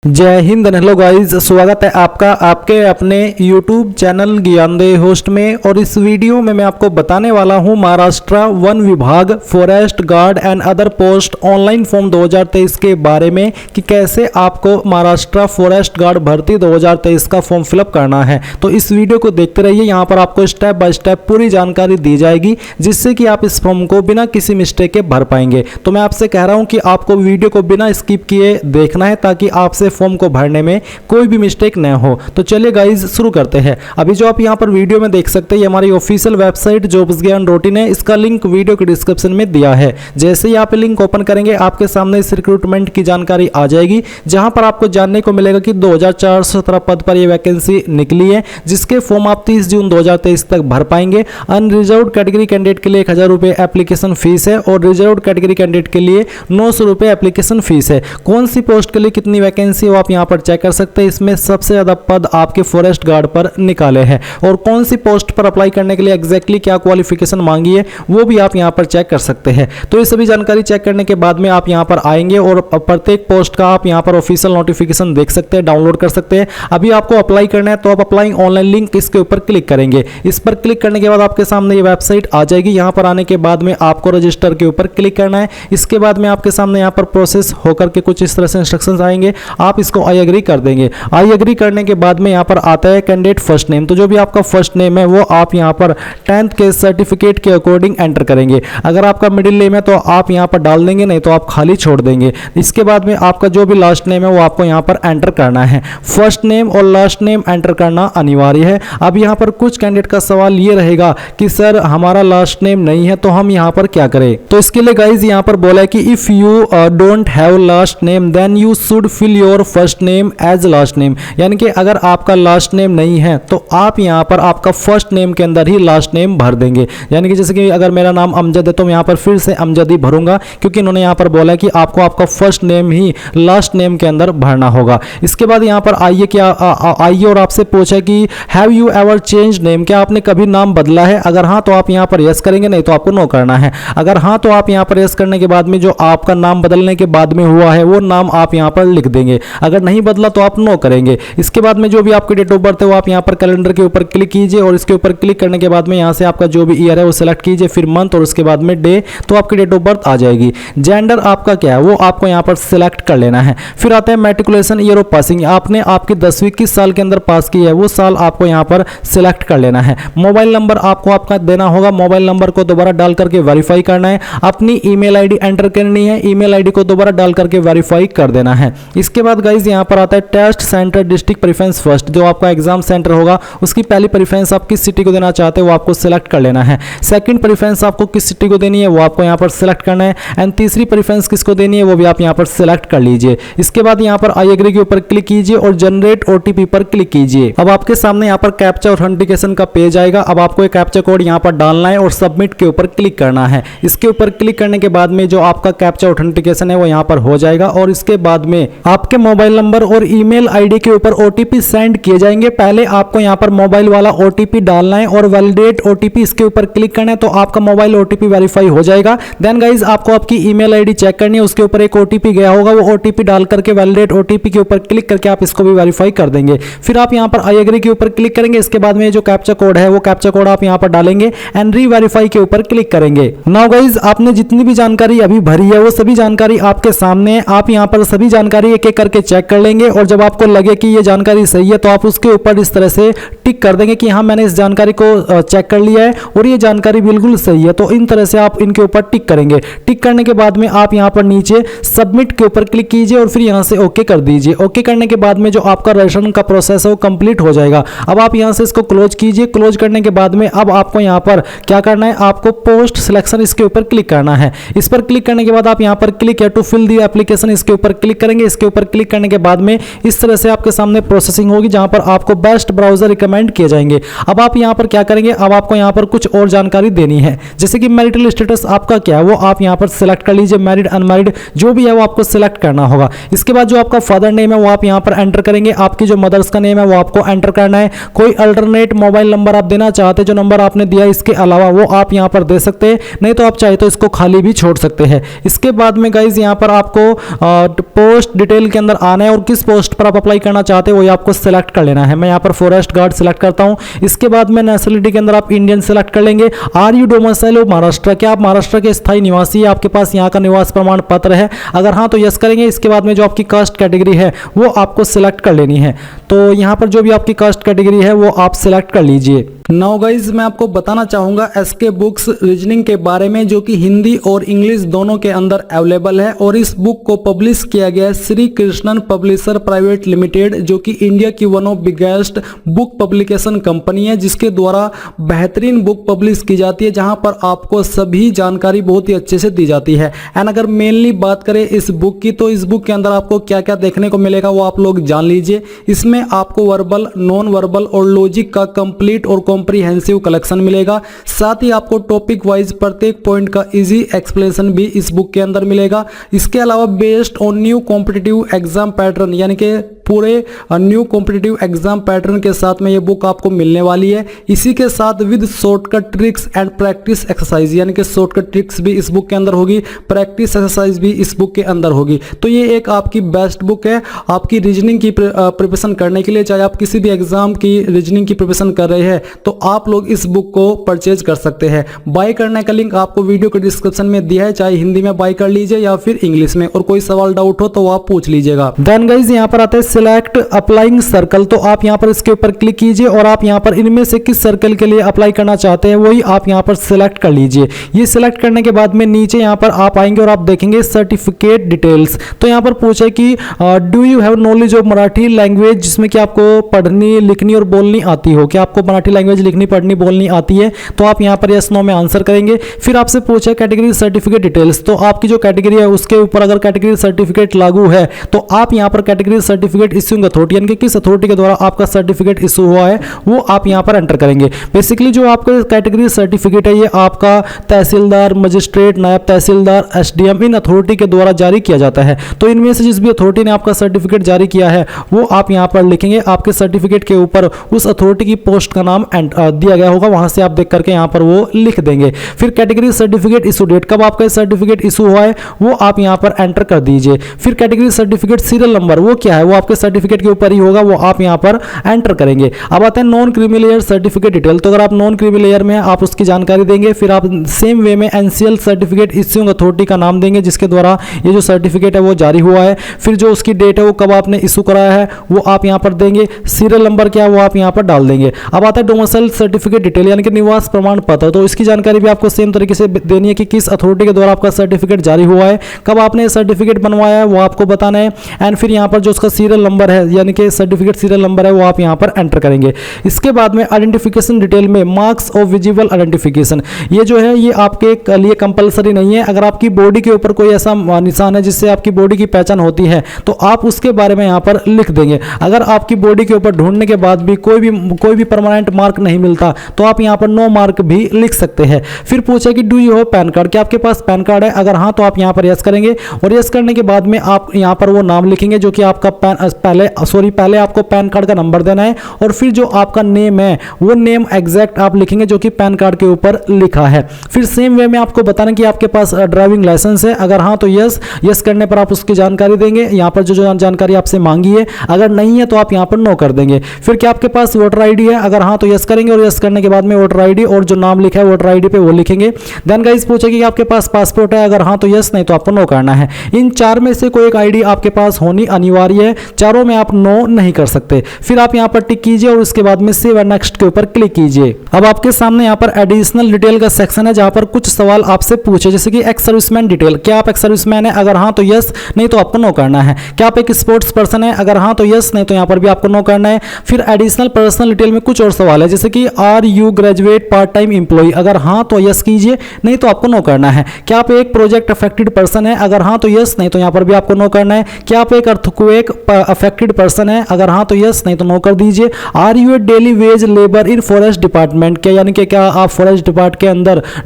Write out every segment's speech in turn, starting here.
जय Hind. Hello guys, स्वागत है आपका आपके अपने YouTube चैनल ज्ञानदेह होस्ट में। और इस वीडियो में मैं आपको बताने वाला हूं महाराष्ट्र वन विभाग forest guard and other post online form 2023 के बारे में कि कैसे आपको महाराष्ट्र फॉरेस्ट गार्ड भर्ती 2023 का फॉर्म फिलअप करना है। तो इस वीडियो को देखते रहिए, यहाँ पर आपको स्टेप बाय स्टेप पूरी जानकारी दी जाएगी जिससे कि आप इस फॉर्म को बिना किसी मिस्टेक के भर पाएंगे। तो मैं आपसे कह रहा हूँ कि आपको वीडियो को बिना स्किप किए देखना है ताकि आपसे फॉर्म को भरने में कोई भी मिस्टेक न हो। तो चलिए गाइज शुरू करते हैं। अभी जो आप यहां पर वीडियो में देख सकते हैं, ये हमारी ऑफिशियल वेबसाइट jobsgyan.in है। इसका लिंक वीडियो के डिस्क्रिप्शन में दिया है। जैसे ही आप लिंक ओपन करेंगे आपके सामने इस रिक्रूटमेंट की जानकारी आ जाएगी, जहां पर आपको जानने को मिलेगा कि 2417 पद पर यह वैकेंसी निकली है, जिसके फॉर्म आप 30 जून 2023 तक भर पाएंगे। अनरिजर्व्ड कैटेगरी कैंडिडेट के लिए 1000 रुपये एप्लीकेशन फीस है और रिजर्व्ड कैटेगरी कैंडिडेट के लिए 900 रुपये एप्लीकेशन फीस है। कौन सी पोस्ट के लिए कितनी वैकेंसी हो आप यहाँ पर चेक कर सकते हैं। इसमें सबसे ज्यादा पद आपके फॉरेस्ट गार्ड पर निकाले हैं और कौन सी पोस्ट पर अप्लाई करने के लिए एग्जैक्टली क्या क्वालिफिकेशन मांगी है वो भी आप यहाँ पर चेक कर सकते हैं। तो ये सभी जानकारी चेक करने के बाद में आप यहाँ पर आएंगे और प्रत्येक पोस्ट का आप यहाँ पर ऑफिशियल नोटिफिकेशन देख सकते हैं, डाउनलोड कर सकते हैं। अभी आपको अप्लाई करना है तो आप अप्लाई ऑनलाइन लिंक इसके ऊपर क्लिक करेंगे। इस पर क्लिक करने के बाद आपके सामने ये वेबसाइट आ जाएगी। यहाँ पर आने के बाद में आपको रजिस्टर के ऊपर क्लिक करना है। इसके बाद में आपके सामने यहाँ पर प्रोसेस होकर के कुछ इस तरह से इंस्ट्रक्शंस आएंगे, आप इसको आई एग्री कर देंगे। आई एग्री करने के बाद में यहाँ पर आता है कैंडिडेट फर्स्ट नेम। तो जो भी आपका फर्स्ट नेम है वो आप यहाँ पर 10th के सर्टिफिकेट के अकॉर्डिंग एंटर करेंगे। अगर आपका मिडिल नेम है तो आप यहाँ पर डाल देंगे, नहीं तो आप खाली छोड़ देंगे। इसके बाद में आपका जो भी लास्ट नेम है वो आपको यहाँ पर एंटर करना है। फर्स्ट नेम और लास्ट नेम एंटर करना अनिवार्य है। अब यहाँ पर कुछ कैंडिडेट का सवाल ये रहेगा कि सर हमारा लास्ट नेम नहीं है तो हम यहाँ पर क्या करें। तो इसके लिए गाइज यहाँ पर बोला है कि if you don't have last name then you should fill your first name as last name. यानी कि अगर आपका लास्ट नेम नहीं है तो आप यहाँ पर आपका फर्स्ट नेम के अंदर ही लास्ट नेम भर देंगे। यानी कि जैसे कि अगर मेरा नाम अमजद है तो मैं यहाँ पर फिर से अमजद ही भरूंगा, क्योंकि इन्होंने यहाँ पर बोला है कि आपको आपका फर्स्ट नेम ही लास्ट नेम के अंदर भरना होगा। इसके बाद यहाँ पर आइए आइए और आपसे पूछा कि have you ever change name, क्या आपने कभी नाम बदला है। अगर हाँ तो आप यहाँ पर यस करेंगे, नहीं तो आपको नो करना है। अगर हाँ तो आप यहाँ पर यस करने के बाद में जो आपका नाम बदलने के बाद में हुआ है वो नाम आप यहाँ पर लिख देंगे। अगर नहीं बदला तो आप नो करेंगे। इसके बाद में जो भी आपकी डेट ऑफ बर्थ है वो आप यहाँ पर कैलेंडर के ऊपर क्लिक कीजिए और इसके ऊपर क्लिक करने के बाद में यहाँ से आपका जो भी ईयर है वो सिलेक्ट कीजिए, फिर मंथ और उसके बाद में डे, तो आपकी डेट ऑफ बर्थ आ जाएगी। जेंडर आपका क्या है वो आपको यहाँ पर सिलेक्ट कर लेना है। फिर आता है मैट्रिकुलेशन ईयर ऑफ पासिंग, आपने आपकी 10वीं किस साल के अंदर पास की है वो साल आपको यहाँ पर सिलेक्ट कर लेना है। मोबाइल नंबर आपको आपका देना होगा, मोबाइल नंबर को दोबारा डाल करके वेरीफाई करना है। अपनी ईमेल आईडी एंटर करनी है, ईमेल आईडी को दोबारा डाल करके वेरीफाई कर देना है। इसके बाद गाइज यहाँ पर आता है test centre district preference first, जो आपका एग्जाम सेंटर होगा उसकी पहली प्रेफरेंस आप किस सिटी को देना चाहते हैं वो आपको सिलेक्ट कर लेना है। सेकंड प्रेफरेंस आपको किस सिटी को देनी है वो आपको यहाँ पर सिलेक्ट करना है। एंड तीसरी प्रेफरेंस किसको देनी है वो भी आप यहाँ पर सिलेक्ट कर लीजिए। इसके बाद यहाँ पर आई एग्री के ऊपर क्लिक कीजिए और जनरेट ओटीपी पर क्लिक कीजिए। अब आपके सामने यहाँ पर कैप्चा ऑथेंटिकेशन का पेज आएगा। अब आपको एक कैप्चा कोड यहाँ पर डालना है और सबमिट के ऊपर क्लिक करना है। इसके ऊपर क्लिक करने के बाद में जो आपका कैप्चा ऑथेंटिकेशन है वो यहाँ पर हो जाएगा और इसके बाद में आपके मोबाइल नंबर और ईमेल आईडी के ऊपर ओटीपी सेंड किए जाएंगे। पहले आपको यहाँ पर मोबाइल वाला ओटीपी डालना है और वैलिडेट ओटीपी इसके ऊपर क्लिक करना है तो आपका मोबाइल ओटीपी वेरीफाई हो जाएगा। देन गाइज आपको आपकी ईमेल आईडी चेक करनी है, उसके ऊपर एक ओटीपी गया होगा, वो ओटीपी डाल करके वैलिडेट ओटीपी के ऊपर क्लिक करके आप इसको भी वेरीफाई कर देंगे। फिर आप यहाँ पर आई एग्री के ऊपर क्लिक करेंगे। इसके बाद में जो कैप्चा कोड है वो कैप्चा कोड आप यहाँ पर डालेंगे एंड री वेरीफाई के ऊपर क्लिक करेंगे। नाउ गाइज आपने जितनी भी जानकारी अभी भरी है वो सभी जानकारी आपके सामने, आप यहाँ पर सभी जानकारी एक एक करके चेक कर लेंगे और जब आपको लगे कि ये जानकारी सही है तो आप उसके ऊपर इस तरह से टिक कर देंगे कि हाँ मैंने इस जानकारी को चेक कर लिया है और ये जानकारी बिल्कुल सही है। तो इन तरह से आप इनके ऊपर टिक करेंगे। टिक करने के बाद में आप यहाँ पर नीचे सबमिट के ऊपर क्लिक कीजिए और फिर यहाँ से ओके कर दीजिए। ओके करने के बाद में जो आपका रजिस्ट्रेशन का प्रोसेस है वो कंप्लीट हो जाएगा। अब आप यहाँ से इसको क्लोज कीजिए। क्लोज करने के बाद में अब आपको यहाँ पर क्या करना है, आपको पोस्ट सिलेक्शन इसके ऊपर क्लिक करना है। इस पर क्लिक करने के बाद आप यहाँ पर क्लिक है टू फिल दी एप्लीकेशन, इसके ऊपर क्लिक करेंगे। इसके ऊपर क्लिक करने के बाद में इस तरह से आपके सामने प्रोसेसिंग होगी जहां पर आपको बेस्ट ब्राउजर रिकमेंड किए जाएंगे। अब आप यहां पर क्या करेंगे, अब आपको यहां पर कुछ और जानकारी देनी है, जैसे कि मैरिटल स्टेटस आपका क्या है वो आप यहां पर सिलेक्ट कर लीजिए। मैरिड अनमैरिड जो भी है वो आपको सिलेक्ट करना होगा। इसके बाद जो आपका फादर नेम है वो आप यहां पर एंटर करेंगे। आपकी जो मदर्स का नेम है वो आपको एंटर करना है। कोई अल्टरनेट मोबाइल नंबर आप देना चाहते हैं, जो नंबर आपने दिया इसके अलावा वो आप यहां पर दे सकते हैं, नहीं तो आप चाहे तो इसको खाली भी छोड़ सकते हैं। इसके बाद में गाइज यहां पर आपको पोस्ट डिटेल के अंदर अंदर आना है और किस पोस्ट पर आप अप्लाई करना चाहते हो वो आपको सिलेक्ट कर लेना है। मैं यहाँ पर फॉरेस्ट गार्ड सिलेक्ट करता हूँ। इसके बाद में नेशनलिटी के अंदर आप इंडियन सिलेक्ट कर लेंगे। Are you domicile of Maharashtra, क्या आप महाराष्ट्र के स्थायी निवासी है, आपके पास यहाँ का निवास प्रमाण पत्र है, अगर हाँ तो यस करेंगे। इसके बाद में जो आपकी कास्ट कैटेगरी है वो आपको सिलेक्ट कर लेनी है। तो यहाँ पर जो भी आपकी कास्ट कैटेगरी है वो आप सिलेक्ट कर लीजिए। नाउ गाइज मैं आपको बताना चाहूँगा एसके बुक्स रीजनिंग के बारे में, जो कि हिंदी और इंग्लिश दोनों के अंदर अवेलेबल है। और इस बुक को पब्लिश किया गया है Shri Krishnan publisher private limited, जो कि इंडिया की one of biggest book publication company है, जिसके द्वारा बेहतरीन बुक पब्लिश की जाती है, जहां पर आपको सभी जानकारी बहुत ही अच्छे से दी जाती है। एंड अगर मेनली बात करें इस बुक की, तो इस बुक के अंदर आपको क्या क्या देखने को मिलेगा वो आप लोग जान लीजिए। इसमें आपको वर्बल, नॉन वर्बल और लॉजिक का कंप्लीट और कॉम्प्रिहेंसिव कलेक्शन मिलेगा। साथ ही आपको टॉपिक वाइज प्रत्येक पॉइंट का इजी एक्सप्लेनेशन भी इस बुक के अंदर मिलेगा। इसके अलावा based on new competitive exam pattern, यानी कि पूरे न्यू कॉम्पिटिटिव एग्जाम पैटर्न के साथ में ये बुक आपको मिलने वाली है। इसी के साथ with shortcut tricks and practice exercise, यानी कि शॉर्टकट ट्रिक्स भी इस बुक के अंदर होगी, प्रैक्टिस एक्सरसाइज भी इस बुक के अंदर होगी। तो ये एक आपकी बेस्ट बुक है आपकी रीजनिंग की प्रिपरेशन करने के लिए। चाहे आप किसी भी एग्जाम की रीजनिंग की प्रिपरेशन कर रहे हैं तो आप लोग इस बुक को परचेज कर सकते हैं। बाय करने का लिंक आपको वीडियो के डिस्क्रिप्शन में दिया है, चाहे हिंदी में बाय कर लीजिए या फिर इंग्लिश में। और कोई सवाल डाउट हो तो आप पूछ लीजिएगा। देन गाइस यहाँ पर आते हैं सिलेक्ट अप्लाइंग सर्कल। तो आप यहाँ पर इसके ऊपर क्लिक कीजिए और आप यहाँ पर इनमें से किस सर्कल के लिए अप्लाई करना चाहते हैं वही आप यहाँ पर सिलेक्ट कर लीजिए। ये सिलेक्ट करने के बाद में नीचे यहाँ पर आप आएंगे और आप देखेंगे सर्टिफिकेट डिटेल्स। तो यहाँ पर पूछे कि do you have knowledge of Marathi language, जिसमें कि आपको पढ़नी लिखनी और बोलनी आती हो, क्या आपको मराठी लैंग्वेज लिखनी पढ़नी बोलनी आती है। तो आप यहाँ पर यस नो में आंसर करेंगे। फिर आपसे पूछा कैटेगरी सर्टिफिकेट डिटेल्स, तो आपकी जो कैटेगरी है उसके ऊपर अगर कैटेगरी सर्टिफिकेट लागू है तो आप यहाँ पर कैटेगरी सर्टिफिकेट इश्यूइंग अथॉरिटी, यानी कि किस अथॉरिटी के द्वारा आपका सर्टिफिकेट इशू हुआ है वो आप यहाँ पर एंटर करेंगे। बेसिकली जो आपका कैटेगरी सर्टिफिकेट है ये आपका तहसीलदार, मजिस्ट्रेट, नायब तहसीलदार, एसडीएम इन अथॉरिटी के द्वारा जारी किया जाता है। तो इनमें से जिस भी अथॉरिटी ने आपका सर्टिफिकेट जारी किया है वो आप यहाँ पर लिखेंगे। आपके सर्टिफिकेट के ऊपर उस अथॉरिटी की पोस्ट का नाम दिया गया होगा, वहां से आप देख करके यहाँ पर वो लिख देंगे। फिर कैटेगरी सर्टिफिकेट इशू डेट, कब आपका सर्टिफिकेट इशू हुआ है वो आप यहाँ पर एंटर कर दीजिए। फिर कैटेगरी सर्टिफिकेट सीरियल नंबर, वो क्या है वो आपके सर्टिफिकेट के ऊपर ही होगा, वो आप यहाँ पर एंटर करेंगे। अब आते हैं non creamy layer certificate detail. तो अगर आप नॉन क्रीमी लेयर में आप उसकी जानकारी देंगे। फिर आप सेम वे में एनसीएल सर्टिफिकेट इश्यूइंग अथॉरिटी का नाम देंगे जिसके द्वारा ये जो सर्टिफिकेट है वो जारी हुआ है। फिर जो उसकी डेट है वो कब आपने इशू कराया है वो आप यहाँ पर देंगे। सीरियल नंबर क्या है वो आप यहाँ पर डाल देंगे। अब आता है डोमिसाइल सर्टिफिकेट डिटेल, यानी कि निवास प्रमाण पत्र। तो इसकी जानकारी भी आपको सेम तरीके से देनी है कि किस अथॉरिटी के द्वारा आपका सर्टिफिकेट जारी हुआ है, कब आपने सर्टिफिकेट बनवाया है वो आपको बताना है। एंड फिर यहाँ पर जो उसका सीरियल नंबर है, यानी कि सर्टिफिकेट सीरियल नंबर है, वो आप यहाँ पर एंटर करेंगे। इसके बाद में आइडेंटिफिकेशन डिटेल में मार्क्स ऑफ विजिबल आइडेंटिफिकेशन, ये जो है ये आपके लिए कंपलसरी नहीं है। अगर आपकी बॉडी के ऊपर कोई ऐसा निशान है जिससे आपकी बॉडी की पहचान होती है तो आप उसके बारे में यहाँ पर लिख देंगे। अगर आपकी बॉडी के ऊपर ढूंढने के बाद भी कोई भी परमानेंट मार्क नहीं मिलता तो आप यहाँ पर नो मार्क भी लिख सकते हैं। फिर पूछे कि do you have pan card, क्या आपके पास पैन कार्ड है, अगर हाँ तो आप यहाँ पर यस करेंगे। और यस करने के बाद में आप यहाँ पर वो नाम लिखेंगे जो कि आपका पहले आपको पैन कार्ड का नंबर देना है और फिर जो आपका नेम है वो नेम एग्जैक्ट आप लिखेंगे जो कि पैन कार्ड के ऊपर लिखा है। फिर सेम वे में आपको बताना कि आपके पास ड्राइविंग लाइसेंस है, अगर हाँ तो यस करने पर आप उसकी जानकारी देंगे। यहाँ पर जो जानकारी आपसे मांगी है, अगर नहीं है तो आप यहाँ पर नो कर देंगे। फिर क्या आपके पास वोटर आईडी है, अगर हाँ तो यस करेंगे और यस करने के बाद में वोटर आईडी और जो नाम लिखा है वोटर आईडी पे वो लिखेंगे। देन गाइस पूछेगी कि आपके पास पासपोर्ट है, अगर हाँ तो यस, नहीं तो आपको नो करना है। इन चार में से कोई एक आईडी आपके पास होनी अनिवार्य है, चारों में आप नो नहीं कर सकते। फिर आप यहाँ पर टिक कीजिए और उसके बाद में सेव एंड नेक्स्ट के ऊपर क्लिक कीजिए। अब आपके सामने यहाँ पर एडिशनल डिटेल का सेक्शन है जहां पर कुछ सवाल आपसे पूछे, जैसे कि एक्स सर्विसमैन डिटेल, क्या आप एक्स सर्विसमैन है, अगर हाँ तो यस, नहीं तो आपको नो करना है। क्या आप एक स्पोर्ट्स पर्सन है, अगर हाँ तो यस, नहीं तो यहाँ पर भी आपको नो करना है। फिर एडिशनल पर्सनल डिटेल में कुछ और सवाल है, जैसे कि are you graduate part time employ, अगर हाँ तो यस कीजिए, नहीं तो आपको नो करना है। क्या आप एक प्रोजेक्ट अफेक्टेड पर्सन है, अगर हाँ तो यस, नहीं तो यहाँ पर भी आपको नो करना है। क्या आप एक अर्थक्वेक अफेक्टेड पर्सन है, अगर हाँ तो यस, नहीं तो नो कर दीजिए। Are you a daily wage labour in forest department, क्या यानी कि क्या आप फॉरेस्ट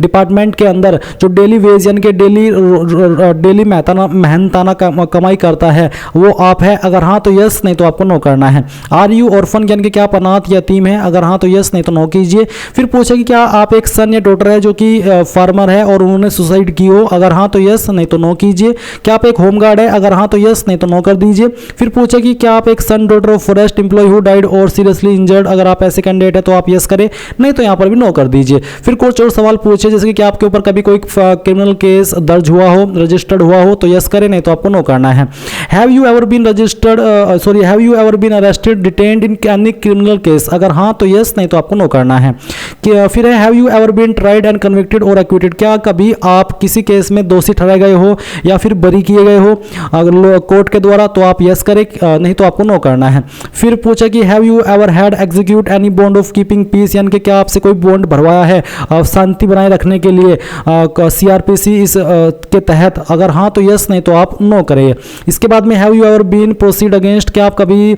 डिपार्टमेंट के अंदर जो डेली वेज यानी कि डेली मेहनताना कमाई करता है वो आप है, अगर हाँ तो यस, नहीं तो आपको नो करना है। आर यू ऑर्फन, यानी कि क्या आप अनाथ यतीम है, अगर हाँ तो यस, नहीं तो नो कीजिए। फिर पूछे कि क्या आप एक सन या डॉटर है जो कि फार्मर है और उन्होंने सुसाइड की हो, अगर हाँ तो यस, नहीं तो नो कीजिए। क्या आप एक होमगार्ड है, अगर हाँ तो यस, नहीं तो नो कर दीजिए। फिर पूछा कि क्या आप एक son daughter of forest employ who died और सीरियसली इंजर्ड, अगर आप ऐसे कैंडिडेट है तो आप यस करें, नहीं तो यहाँ पर भी नो कर दीजिए। फिर कुछ और सवाल पूछे जैसे कि क्या आपके ऊपर कभी कोई क्रिमिनल केस दर्ज हुआ हो, रजिस्टर्ड हुआ हो, तो यस करें, नहीं तो आपको नो करना है। Have you ever been arrested detained in any criminal case, अगर हाँ तो यस, नहीं तो आपको नो करना है। फिर है have you ever been tried and convicted और एक्विटेड, क्या कभी आप किसी केस में दोषी ठहराए गए हो या फिर बरी किए गए हो कोर्ट के द्वारा, तो आप यस करें, नहीं तो आपको नो करना है। फिर पूछा कि have you ever had execute any bond of keeping peace, यानी कि क्या आपसे कोई बॉन्ड भरवाया है शांति बनाए रखने के लिए CRPC इस के तहत, अगर हाँ तो यस, नहीं तो आप नो करें। इसके बाद में have you ever been proceed against, क्या आप कभी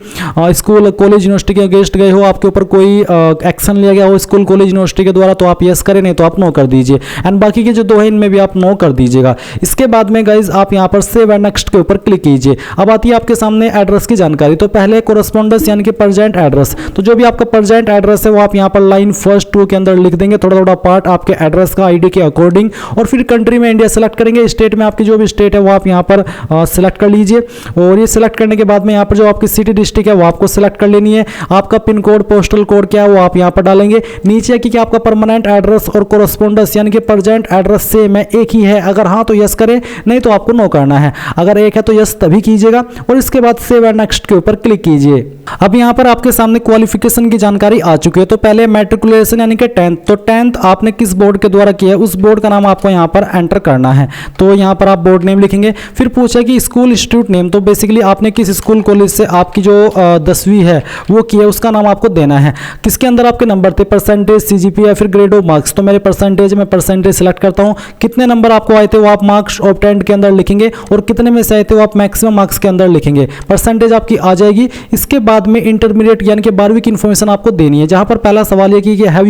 स्कूल कॉलेज यूनिवर्सिटी के अगेंस्ट गए हो, आपके ऊपर कोई एक्शन लिया गया हो स्कूल कॉलेज यूनिवर्सिटी के द्वारा, तो आप यस करें, नहीं तो आप नो कर दीजिए। एंड बाकी के जो दो है इनमें भी आप नो कर दीजिएगा। इसके बाद में गाइज आप यहाँ पर सेव एंड नेक्स्ट के ऊपर क्लिक कीजिए। अब आती है आपके सामने एड्रेस की जानकारी। तो पहले कोरस्पोंडेंस यानी कि प्रेजेंट एड्रेस, तो जो भी आपका प्रेजेंट एड्रेस है वो आप यहाँ पर लाइन फर्स्ट 2 के अंदर लिख देंगे, थोड़ा थोड़ा पार्ट आपके एड्रेस का ID के अकॉर्डिंग। और फिर कंट्री में इंडिया सेलेक्ट करेंगे, स्टेट में आपकी जो भी स्टेट है वो आप यहाँ पर सिलेक्ट कर लीजिए। और ये सिलेक्ट करने के बाद में यहाँ पर जो आपकी सिटी डिस्ट्रिक्ट है वो आपको सिलेक्ट कर लेनी है। आपका पिन कोड पोस्टल कोड क्या है वो आप यहाँ पर डालेंगे। नीचे कि आपका परमानेंट एड्रेस और कोरस्पोंडेंस यानी कि प्रेजेंट एड्रेस से मैं एक ही है, अगर हाँ तो यस करें, नहीं तो आपको नो करना है। अगर एक है तो यस तभी कीजिएगा और इसके बाद सेव एंड नेक्स्ट के ऊपर क्लिक कीजिए। अब यहाँ पर आपके सामने क्वालिफिकेशन की जानकारी आ चुकी है। तो पहले मैट्रिकुलेशन यानी कि 10th, तो 10th आपने किस बोर्ड के द्वारा किया है उस बोर्ड का नाम आपको यहाँ पर एंटर करना है। तो यहाँ पर आप बोर्ड नेम लिखेंगे। फिर पूछा कि स्कूल इंस्टीट्यूट नेम, तो बेसिकली आपने किस स्कूल कॉलेज से आपकी जो 10वीं है वो की है उसका नाम आपको देना है। किसके अंदर आपके नंबर थे, परसेंटेज, CGPA या फिर ग्रेड ऑफ मार्क्स, तो मेरे परसेंटेज, मैं परसेंटेज सिलेक्ट करता हूँ। कितने नंबर आपको आए थे वो आप मार्क्स ऑब्टेन्ड के अंदर लिखेंगे और कितने में से आए थे वो आप मैक्सिमम मार्क्स के अंदर लिखेंगे। परसेंटेज आपकी आ जाएगी। इसके बाद में इंटरमीडिएट यानी कि 12वीं की इन्फॉर्मेशन आपको देनी है, जहां पर पहला सवाल ये कि have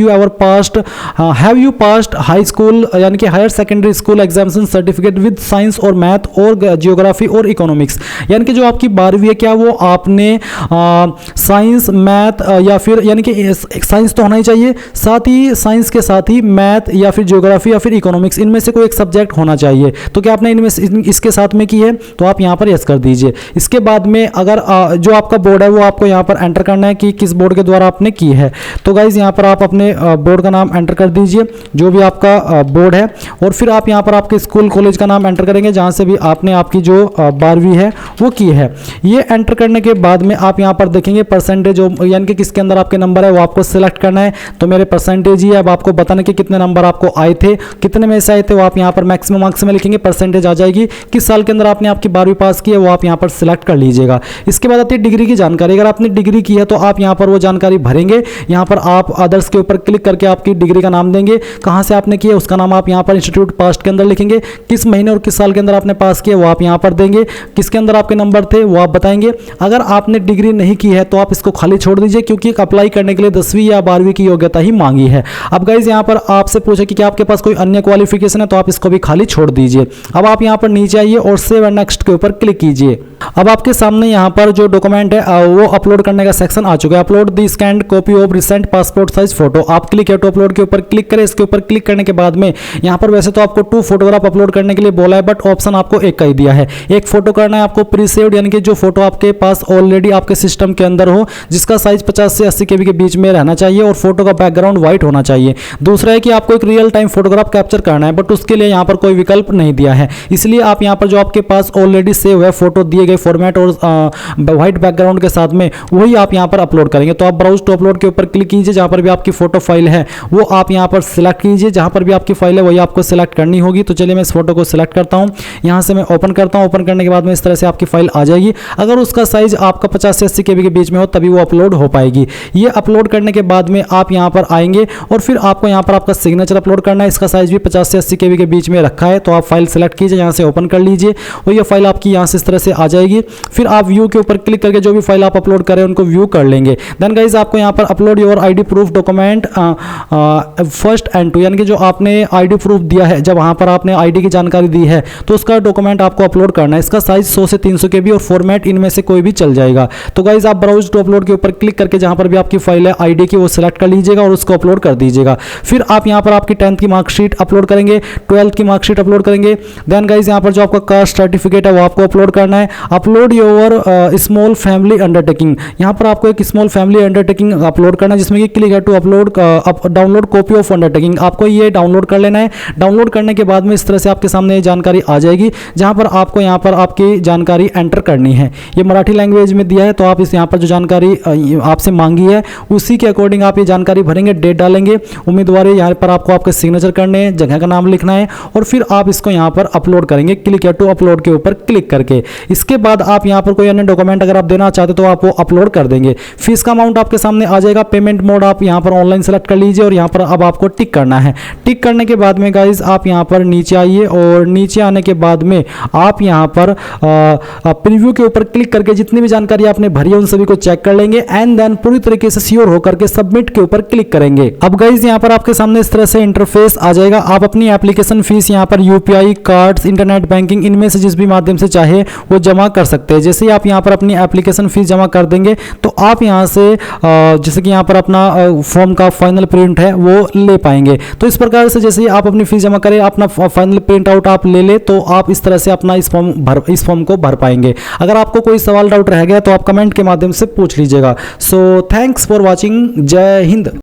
you passed high school यानी कि higher secondary school examination certificate with science और मैथ और जियोग्राफी और इकोनॉमिक्स, यानी कि जो आपकी 12वीं है क्या वो आपने साइंस मैथ या फिर यानी कि साइंस तो होना ही चाहिए, साथ ही साइंस के साथ ही मैथ या फिर जियोग्राफी या फिर इकोनॉमिक्स, इनमें से कोई एक सब्जेक्ट होना चाहिए। तो क्या आपने इनमें इसके साथ में की है, तो आप यहाँ पर यस कर दीजिए। इसके बाद में अगर जो आपका बोर्ड है वो आपको यहाँ पर एंटर करना है कि किस बोर्ड के द्वारा आपने की है। तो गाइज यहाँ पर आप अपने बोर्ड का नाम एंटर कर दीजिए जो भी आपका बोर्ड है, और फिर आप यहाँ पर आपके स्कूल कॉलेज का नाम एंटर करेंगे जहाँ से भी आपने आपकी जो 12वीं है वो की है। ये एंटर करने के बाद में आप यहाँ पर देखेंगे परसेंटेज यानी कि किसके अंदर आपके नंबर है वो आपको सिलेक्ट करना है। तो मेरे परसेंटेज ही है। अब आपको बताना कि कितने नंबर आपको आए थे, कितने में से आए थे वो आप यहाँ पर मैक्सिमम मार्क्स में लिखेंगे, परसेंटेज आ जाएगी। किस साल के अंदर आपने आपकी 12वीं पास की है वो आप यहाँ पर सिलेक्ट कर लीजिएगा। इसके बाद आती है डिग्री की जानकारी। अगर आपने डिग्री की है तो आप यहाँ पर वो जानकारी भरेंगे। यहाँ पर आप अदर्स के ऊपर क्लिक करके आपकी डिग्री का नाम देंगे, कहाँ से आपने किया उसका नाम आप यहाँ पर इंस्टीट्यूट पास्ट के अंदर लिखेंगे, किस महीने और किस साल के अंदर आपने पास किया वो आप यहाँ पर देंगे, किसके अंदर आपके नंबर थे वो आप बताएंगे। अगर आपने डिग्री नहीं की है तो आप इसको खाली छोड़ दीजिए क्योंकि अप्लाई करने के लिए 10वीं या 12वीं की योग्यता ही मांगी है। अब गाइज यहाँ पर आपसे पूछे कि क्या आपके पास कोई अन्य क्वालिफिकेशन है तो आप इसको भी खाली छोड़ दीजिए। अब आप यहाँ पर नीचे आइए और सेव एंड नेक्स्ट के ऊपर क्लिक कीजिए। अब आपके सामने यहाँ पर जो डॉक्यूमेंट है वो अपलोड करने का सेक्शन आ चुका है। Upload the scanned copy of recent passport size photo, आप क्लिक है टू अपलोड के ऊपर क्लिक करें। इसके ऊपर क्लिक करने के बाद में यहाँ पर वैसे तो आपको 2 फोटोग्राफ अपलोड करने के लिए बोला है, बट ऑप्शन आपको एक का ही दिया है। एक फोटो करना है आपको प्री सेव्ड, यानी कि जो फोटो आपके पास ऑलरेडी आपके सिस्टम के अंदर हो, जिसका साइज 50 से 80 KB के बीच में रहना चाहिए और फोटो का बैकग्राउंड व्हाइट होना चाहिए। दूसरा है कि आपको एक रियल टाइम फोटोग्राफ कैप्चर करना है, बट उसके लिए यहाँ पर कोई विकल्प नहीं दिया है, इसलिए आप यहाँ पर जो आपके पास ऑलरेडी सेव है फोटो दिए गए फॉर्मेट और व्हाइट बैकग्राउंड के साथ में वही आप यहाँ पर अपलोड करेंगे। तो आप ब्राउज टू अपलोड के ऊपर क्लिक कीजिए, जहाँ पर भी आपकी फोटो फाइल है वो आप यहाँ पर सिलेक्ट कीजिए, जहाँ पर भी आपकी फाइल है वही आपको सिलेक्ट करनी होगी। तो चलिए मैं इस फोटो को सिलेक्ट करता हूँ, यहाँ से मैं ओपन करता हूँ। ओपन करने के बाद में इस तरह से आपकी फाइल आ जाएगी। अगर उसका साइज आपका 50 से 80 KB के बीच में हो तभी वो अपलोड हो पाएगी। ये अपलोड करने के बाद में आप यहाँ पर आएंगे और फिर आपको यहाँ पर आपका सिग्नेचर अपलोड करना है। इसका साइज भी 50 से 80 KB के बीच में रखा है। तो आप फाइल सेलेक्ट कीजिए, यहाँ से ओपन कर लीजिए और ये फाइल आपकी यहाँ से इस तरह से आ जाएगी। फिर आप व्यू के ऊपर क्लिक करके जो भी फाइल आप अपलोड करें उनको व्यू कर लेंगे। देन गाइज आपको यहाँ पर upload your ID proof document first and two, यानी कि जो आपने ID प्रूफ दिया है, जब वहाँ पर आपने ID की जानकारी दी है तो उसका डॉक्यूमेंट आपको अपलोड करना है। इसका साइज 100 से 300 KB और फॉर्मेट इनमें से कोई भी चल जाएगा। तो गाइज आप ब्राउज टू अपलोड के ऊपर क्लिक करके जहाँ पर भी आपकी फाइल है ID की वो सिलेक्ट कर लीजिएगा और उसको अपलोड कर दीजिएगा। फिर आप यहाँ पर आपकी 10th की मार्कशीट अपलोड करेंगे, 12th की मार्कशीट अपलोड करेंगे। देन गाइज यहाँ पर जो आपका कास्ट सर्टिफिकेट है वो आपको अपलोड करना है। Upload your small family undertaking. यहाँ पर आपको एक स्मॉल फैमिली अंडरटेकिंग अपलोड करना है, जिसमें कि क्लिक है to upload download copy of undertaking. आपको ये डाउनलोड कर लेना है। डाउनलोड करने के बाद में इस तरह से आपके सामने ये जानकारी आ जाएगी, जहाँ पर आपको यहाँ पर आपकी जानकारी एंटर करनी है। ये मराठी लैंग्वेज में दिया है, तो आप इस यहाँ पर जो जानकारी आपसे मांगी है उसी के अकॉर्डिंग आप ये जानकारी भरेंगे, डेट डालेंगे, उम्मीदवार यहाँ पर आपको आपके सिग्नेचर करने हैं, जगह का नाम लिखना है और फिर आप इसको यहाँ पर अपलोड करेंगे। क्लिक है टू अपलोड के ऊपर क्लिक करके। इसके बाद आप यहाँ पर कोई अन्य डॉक्यूमेंट अगर आप देना चाहते तो आप वो अपलोड कर देंगे। फीस का अमाउंट आपके सामने आ जाएगा। पेमेंट मोड आप यहाँ पर ऑनलाइन सेलेक्ट कर लीजिए और यहाँ पर अब आपको टिक करना है। टिक करने के बाद में गाइज आप यहाँ पर नीचे आइए और नीचे आने के बाद में आप यहाँ पर प्रीव्यू के ऊपर क्लिक करके जितनी भी जानकारी आपने भरी है उन सभी को चेक कर लेंगे एंड देन पूरी तरीके से श्योर होकर के सबमिट के ऊपर क्लिक करेंगे। अब गाइज यहाँ पर आपके सामने इस तरह से इंटरफेस आ जाएगा। आप अपनी एप्लीकेशन फीस यहाँ पर यूपीआई, कार्ड्स, इंटरनेट बैंकिंग इनमें से जिस भी माध्यम से चाहे वो जमा कर सकते हैं। जैसे ही आप यहाँ पर अपनी एप्लीकेशन फीस जमा कर देंगे तो आप यहाँ से जैसे कि यहाँ पर अपना फॉर्म का फाइनल प्रिंट है वो ले पाएंगे। तो इस प्रकार से जैसे ही आप अपनी फीस जमा करें, अपना फाइनल प्रिंट आउट आप ले तो आप इस तरह से अपना इस फॉर्म को भर पाएंगे। अगर आपको कोई सवाल डाउट रह गया तो आप कमेंट के माध्यम से पूछ लीजिएगा। So thanks for watching. जय हिंद।